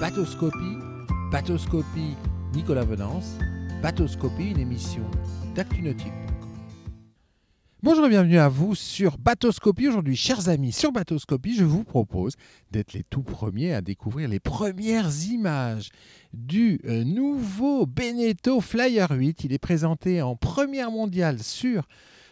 Bateauscopie, Bateauscopie Nicolas Venance, Bateauscopie, une émission d'ActuNautique. Bonjour et bienvenue à vous sur Bateauscopie. Aujourd'hui, chers amis, sur Bateauscopie, je vous propose d'être les tout premiers à découvrir les premières images du nouveau Beneteau Flyer 8. Il est présenté en première mondiale sur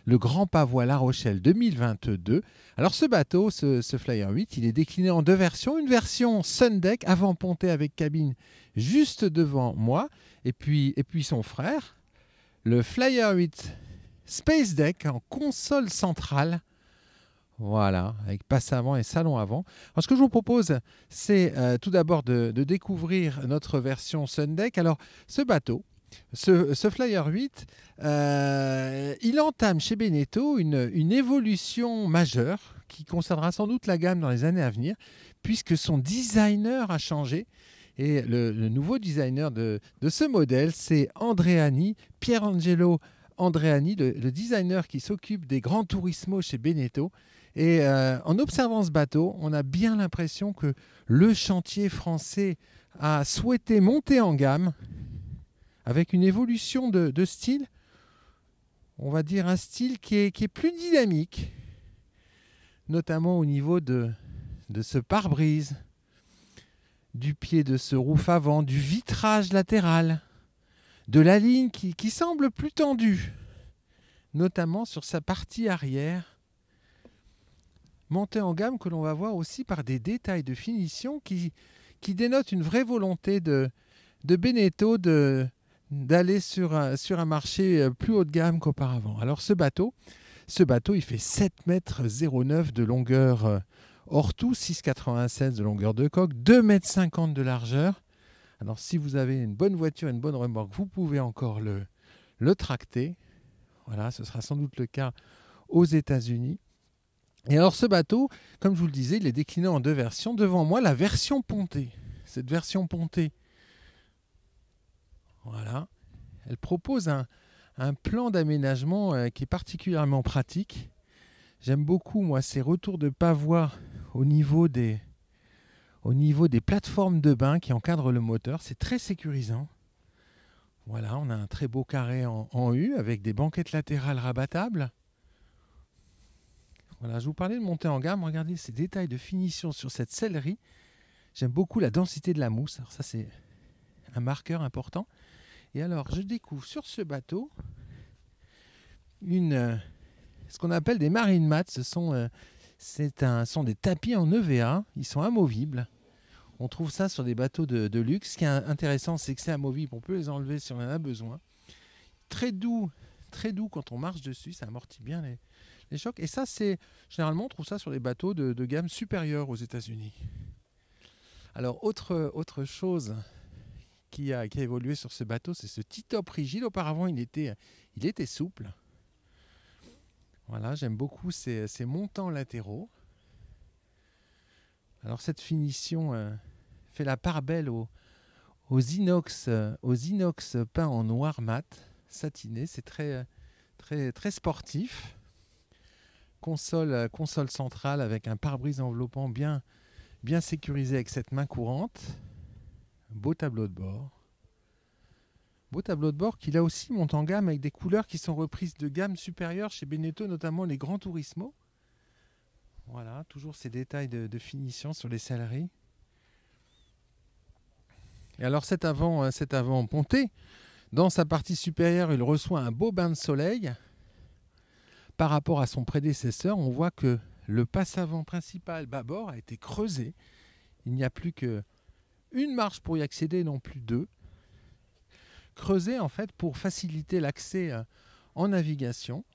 le Grand Pavois La Rochelle 2022. Alors ce bateau, ce Flyer 8, il est décliné en deux versions. Une version Sundeck, avant-ponté avec cabine juste devant moi, et puis son frère, le Flyer 8 Space Deck en console centrale. Voilà, avec passe avant et salon avant. Alors ce que je vous propose, c'est tout d'abord de découvrir notre version Sundeck. Alors ce bateau, ce Flyer 8, il entame chez Beneteau une évolution majeure qui concernera sans doute la gamme dans les années à venir, puisque son designer a changé. Et le nouveau designer de ce modèle, c'est Andreani, Pierangelo Andreani, le designer qui s'occupe des grands Turismo chez Beneteau. Et en observant ce bateau, on a bien l'impression que le chantier français a souhaité monter en gamme avec une évolution de style, on va dire un style qui est plus dynamique, notamment au niveau de ce pare-brise, du pied de ce roof avant, du vitrage latéral, de la ligne qui semble plus tendue, notamment sur sa partie arrière, montée en gamme que l'on va voir aussi par des détails de finition qui dénotent une vraie volonté de Beneteau d'aller sur un marché plus haut de gamme qu'auparavant. Alors ce bateau, il fait 7,09 m de longueur hors tout, 6,96 de longueur de coque, 2,50 m de largeur. Alors si vous avez une bonne voiture, une bonne remorque, vous pouvez encore le tracter. Voilà, ce sera sans doute le cas aux États-Unis. Et alors ce bateau, comme je vous le disais, il est décliné en deux versions. Devant moi, la version pontée. Cette version pontée, voilà, elle propose un plan d'aménagement qui est particulièrement pratique. J'aime beaucoup, moi, ces retours de pavois au niveau des plateformes de bain qui encadrent le moteur. C'est très sécurisant. Voilà, on a un très beau carré en U avec des banquettes latérales rabattables. Voilà, je vous parlais de monter en gamme. Regardez ces détails de finition sur cette sellerie. J'aime beaucoup la densité de la mousse. Alors ça, c'est un marqueur important. Et alors, je découvre sur ce bateau ce qu'on appelle des marine mats. Ce sont des tapis en EVA. Ils sont amovibles. On trouve ça sur des bateaux de luxe. Ce qui est intéressant, c'est que c'est amovible. On peut les enlever si on en a besoin. Très doux quand on marche dessus. Ça amortit bien les chocs. Et ça, généralement, on trouve ça sur les bateaux de gamme supérieure aux États-Unis. Alors, autre chose qui a évolué sur ce bateau, c'est ce T-top rigide. Auparavant, il était souple. Voilà, j'aime beaucoup ces montants latéraux. Alors, cette finition fait la part belle aux inox peints en noir mat, satiné. C'est très, très, très sportif. Console centrale avec un pare-brise enveloppant bien sécurisé avec cette main courante. Beau tableau de bord. Beau tableau de bord qui là aussi monte en gamme avec des couleurs qui sont reprises de gamme supérieure chez Beneteau, notamment les grands Turismo. Voilà, toujours ces détails de finition sur les selleries. Et alors cet avant ponté, dans sa partie supérieure, il reçoit un beau bain de soleil. Par rapport à son prédécesseur, on voit que le passe-avant principal bâbord a été creusé. Il n'y a plus qu'une marche pour y accéder, non plus deux. Creusé en fait pour faciliter l'accès en navigation.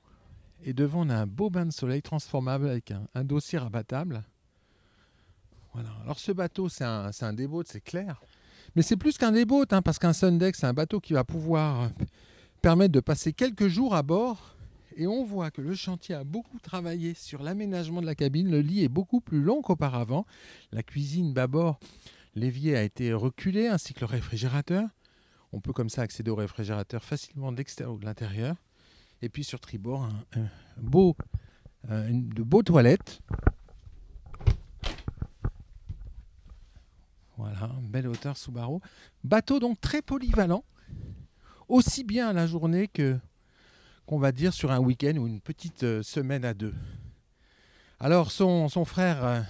Et devant, on a un beau bain de soleil transformable avec un dossier rabattable. Voilà. Alors ce bateau, c'est un déboat, c'est clair. Mais c'est plus qu'un déboat, parce qu'un Sundeck, c'est un bateau qui va pouvoir permettre de passer quelques jours à bord. Et on voit que le chantier a beaucoup travaillé sur l'aménagement de la cabine. Le lit est beaucoup plus long qu'auparavant. La cuisine bâbord, l'évier a été reculé, ainsi que le réfrigérateur. On peut comme ça accéder au réfrigérateur facilement de l'extérieur ou de l'intérieur. Et puis sur tribord, de beaux toilettes. Voilà. Voilà, belle hauteur Subaru. Bateau donc très polyvalent, aussi bien à la journée qu'on va dire sur un week-end ou une petite semaine à deux. Alors son frère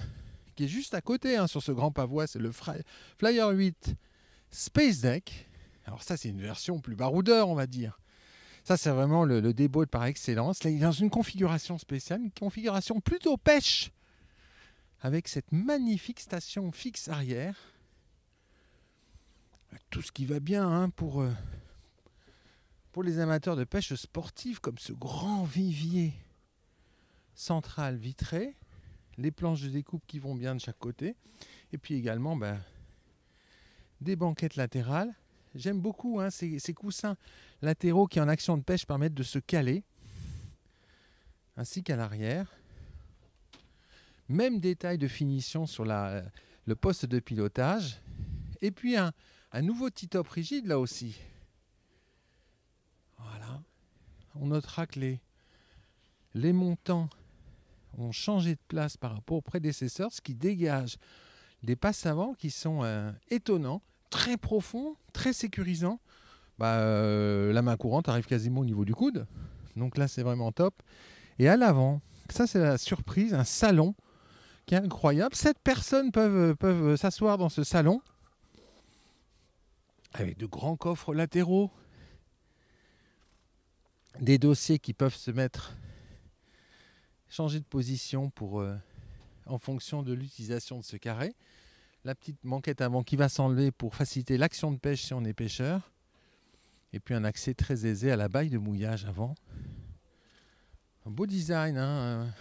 qui est juste à côté sur ce grand pavois, c'est le Flyer 8 Space Deck. Alors ça c'est une version plus baroudeur on va dire. Ça c'est vraiment le débout par excellence. Là il est dans une configuration spéciale, une configuration plutôt pêche, avec cette magnifique station fixe arrière. Tout ce qui va bien pour les amateurs de pêche sportive, comme ce grand vivier central vitré, les planches de découpe qui vont bien de chaque côté, et puis également des banquettes latérales. J'aime beaucoup ces coussins latéraux qui en action de pêche permettent de se caler, ainsi qu'à l'arrière. Même détail de finition sur le poste de pilotage, et puis un nouveau T-top rigide là aussi. Voilà. On notera que les montants ont changé de place par rapport aux prédécesseurs, ce qui dégage des passes avant qui sont étonnants, très profonds, très sécurisants. La main courante arrive quasiment au niveau du coude, donc là c'est vraiment top. Et à l'avant, ça c'est la surprise, un salon qui est incroyable. 7 personnes peuvent s'asseoir dans ce salon, avec de grands coffres latéraux, des dossiers qui peuvent se changer de position en fonction de l'utilisation de ce carré. La petite banquette avant qui va s'enlever pour faciliter l'action de pêche si on est pêcheur. Et puis un accès très aisé à la baille de mouillage avant. Un beau design,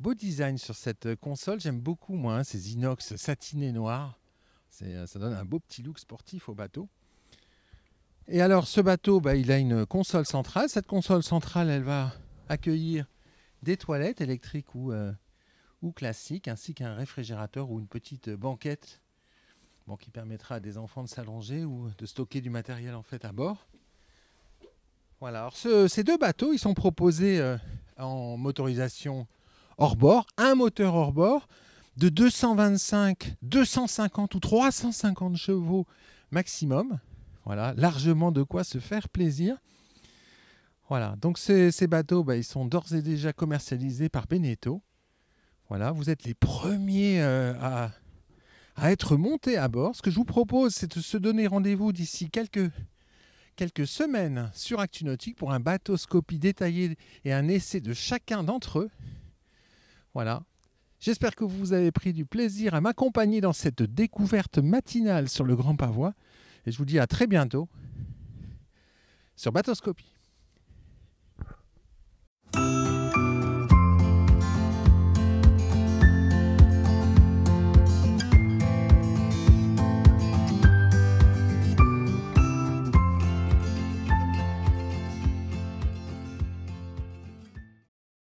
beau design sur cette console. J'aime beaucoup moi ces inox satinés noirs. Ça donne un beau petit look sportif au bateau. Et alors ce bateau, il a une console centrale. Cette console centrale, elle va accueillir des toilettes électriques ou classiques, ainsi qu'un réfrigérateur ou une petite banquette qui permettra à des enfants de s'allonger ou de stocker du matériel en fait à bord. Voilà. Alors ces deux bateaux, ils sont proposés en motorisation hors bord, un moteur hors bord de 225, 250 ou 350 chevaux maximum. Voilà, largement de quoi se faire plaisir. Voilà, donc ces bateaux, ils sont d'ores et déjà commercialisés par Beneteau. Voilà, vous êtes les premiers à être montés à bord. Ce que je vous propose, c'est de se donner rendez-vous d'ici quelques semaines sur ActuNautique pour un bateauscopie détaillé et un essai de chacun d'entre eux. Voilà. J'espère que vous avez pris du plaisir à m'accompagner dans cette découverte matinale sur le Grand Pavois. Et je vous dis à très bientôt sur Bateauscopie.